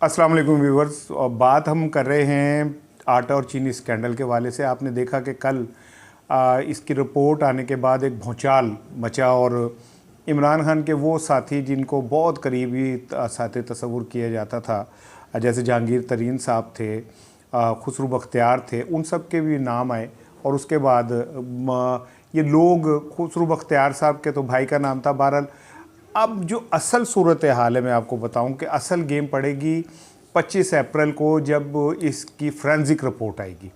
अस्सलाम वालेकुम व्यूवर्स। और बात हम कर रहे हैं आटा और चीनी स्कैंडल के वाले से। आपने देखा कि कल इसकी रिपोर्ट आने के बाद एक भौचाल मचा और इमरान खान के वो साथी जिनको बहुत करीबी साथी तस्वुर किया जाता था, जैसे जहांगीर तरीन साहब थे, खुसरू बख्तियार थे, उन सब के भी नाम आए। और उसके बाद ये लोग, खुसरू बख्तियार साहब के तो भाई का नाम था। बहरहाल अब जो असल सूरत हाल है, मैं आपको बताऊं कि असल गेम पड़ेगी 25 अप्रैल को, जब इसकी फ्रेंसिक रिपोर्ट आएगी।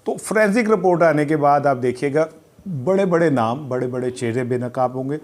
तो फ्रेंसिक रिपोर्ट आने के बाद आप देखिएगा बड़े बड़े नाम, बड़े बड़े चेहरे बेनकाब होंगे।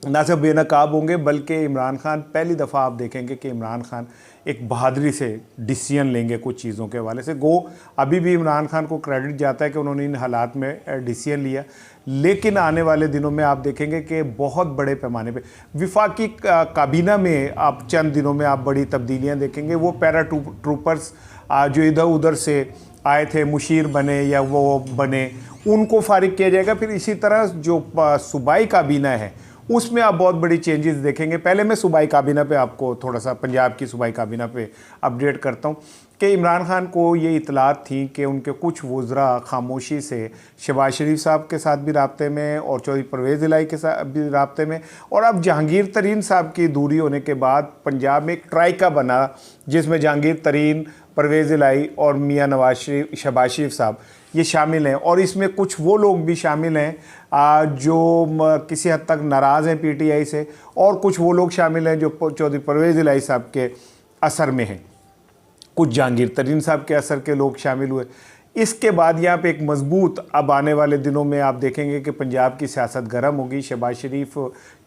ना सिर्फ बेनकाब होंगे बल्कि इमरान खान, पहली दफ़ा आप देखेंगे कि इमरान खान एक बहादुरी से डिसीजन लेंगे कुछ चीज़ों के हवाले से। गो अभी भी इमरान खान को क्रेडिट जाता है कि उन्होंने इन हालात में डिसीजन लिया, लेकिन आने वाले दिनों में आप देखेंगे कि बहुत बड़े पैमाने पे विफाकी काबीना में आप चंद दिनों में आप बड़ी तब्दीलियां देखेंगे। वो पैरा ट्रूपर्स जो इधर उधर से आए थे, मुशीर बने या वो बने, उनको फारिग किया जाएगा। फिर इसी तरह जो सूबाई काबीना है उसमें आप बहुत बड़ी चेंजेस देखेंगे। पहले मैं सूबाई काबीना पे आपको थोड़ा सा पंजाब की सूबाई काबीना पे अपडेट करता हूँ कि इमरान खान को ये इतलात थी कि उनके कुछ वज़रा खामोशी से शहबाज शरीफ साहब के साथ भी राब्ते में और चौधरी परवेज़ इलाही के साथ भी राब्ते में, और अब जहांगीर तरीन साहब की दूरी होने के बाद पंजाब में एक ट्राइका बना जिसमें जहांगीर तरीन, परवेज़ इलाही और मियाँ नवाज शरीफ, शहबाज शरीफ साहब ये शामिल हैं। और इसमें कुछ वो लोग भी शामिल हैं जो किसी हद तक नाराज़ हैं पीटीआई से, और कुछ वो लोग शामिल हैं जो चौधरी परवेज़ इलाही साहब के असर में हैं। कुछ जहांगीर तरीन साहब के असर के लोग शामिल हुए। इसके बाद यहाँ पे एक मजबूत, अब आने वाले दिनों में आप देखेंगे कि पंजाब की सियासत गर्म होगी। शहबाज शरीफ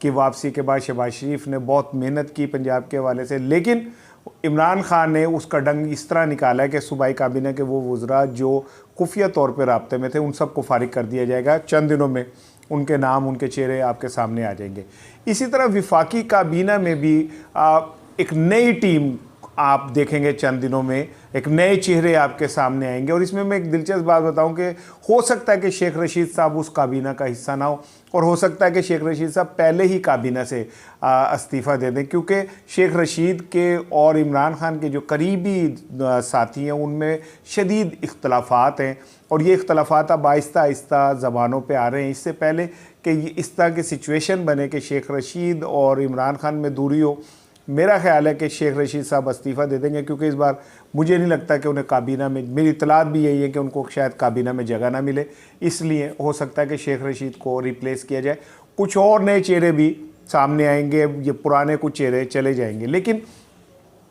की वापसी के बाद शहबाज शरीफ ने बहुत मेहनत की पंजाब के हवाले से, लेकिन इमरान खान ने उसका डंग इस तरह निकाला है कि सूबाई काबीना के वो वज़रा जो खुफिया तौर पर राब्ते में थे उन सबको फारिग कर दिया जाएगा। चंद दिनों में उनके नाम, उनके चेहरे आपके सामने आ जाएंगे। इसी तरह विफाकी काबीना में भी एक नई टीम आप देखेंगे, चंद दिनों में एक नए चेहरे आपके सामने आएंगे। और इसमें मैं एक दिलचस्प बात बताऊं कि हो सकता है कि शेख रशीद साहब उस काबीना का हिस्सा ना हो, और हो सकता है कि शेख रशीद साहब पहले ही काबीना से इस्तीफ़ा दे दें, क्योंकि शेख रशीद के और इमरान खान के जो करीबी साथी हैं उनमें शदीद इख्तलाफात हैं, और ये इख्तलाफात अब आहिस्ता आहिस्ता ज़बानों पर आ रहे हैं। इससे पहले कि इस तरह की सिचुएशन बने कि शेख रशीद और इमरान खान में दूरी हो, मेरा ख्याल है कि शेख रशीद साहब इस्तीफ़ा दे देंगे, क्योंकि इस बार मुझे नहीं लगता कि उन्हें काबीना में, मेरी इतलात भी यही है कि उनको शायद काबीना में जगह ना मिले। इसलिए हो सकता है कि शेख रशीद को रिप्लेस किया जाए। कुछ और नए चेहरे भी सामने आएंगे, ये पुराने कुछ चेहरे चले जाएंगे। लेकिन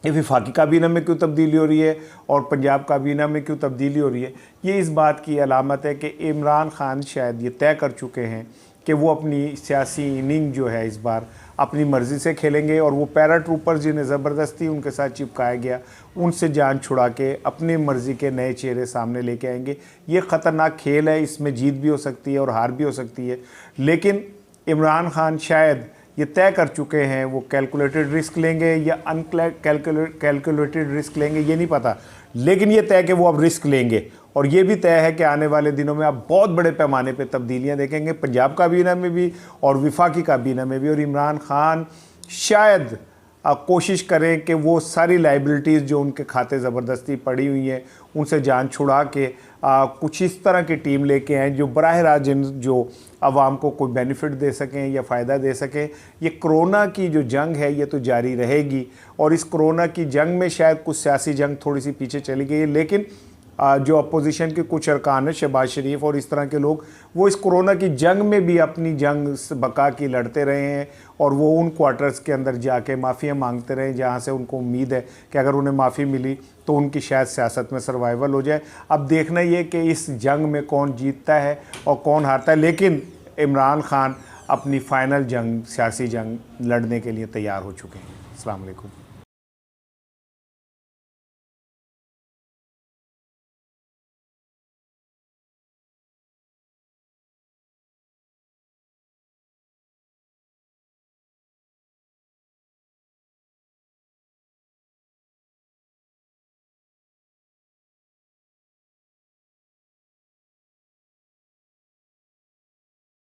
ये वफाकी काबीना में क्यों तब्दीली हो रही है और पंजाब काबीना में क्यों तब्दीली हो रही है, ये इस बात की अलामत है कि इमरान खान शायद ये तय कर चुके हैं कि वो अपनी सियासी इनिंग जो है इस बार अपनी मर्ज़ी से खेलेंगे, और वो पैरा ट्रूपर्स जिन्हें ज़बरदस्ती उनके साथ चिपकाया गया उनसे जान छुड़ा के अपनी मर्ज़ी के नए चेहरे सामने लेके आएंगे। ये ख़तरनाक खेल है, इसमें जीत भी हो सकती है और हार भी हो सकती है। लेकिन इमरान खान शायद ये तय कर चुके हैं वो कैलकुलेटेड रिस्क लेंगे या कैलकुलेटेड रिस्क लेंगे, ये नहीं पता, लेकिन ये तय कि वो अब रिस्क लेंगे। और ये भी तय है कि आने वाले दिनों में आप बहुत बड़े पैमाने पे तब्दीलियां देखेंगे पंजाब काबीना में भी और विफाकी काबीना में भी। और इमरान खान शायद कोशिश करें कि वो सारी लाइबिलिटीज़ जो उनके खाते ज़बरदस्ती पड़ी हुई हैं उनसे जान छुड़ा के कुछ इस तरह की टीम लेके आएँ जो बराह रास्त जो आवाम को कोई बेनिफिट दे सकें या फ़ायदा दे सकें। ये कोरोना की जो जंग है ये तो जारी रहेगी, और इस कोरोना की जंग में शायद कुछ सियासी जंग थोड़ी सी पीछे चली गई है, लेकिन जो अपोजिशन के कुछ अरकान है, शहबाज शरीफ और इस तरह के लोग, वो इस कोरोना की जंग में भी अपनी जंग बका की लड़ते रहे हैं, और वो उन क्वार्टर्स के अंदर जाके माफ़ियाँ मांगते रहे जहाँ से उनको उम्मीद है कि अगर उन्हें माफ़ी मिली तो उनकी शायद सियासत में सर्वाइवल हो जाए। अब देखना ये कि इस जंग में कौन जीतता है और कौन हारता है, लेकिन इमरान खान अपनी फ़ाइनल जंग, सियासी जंग लड़ने के लिए तैयार हो चुके हैं। अस्सलाम वालेकुम।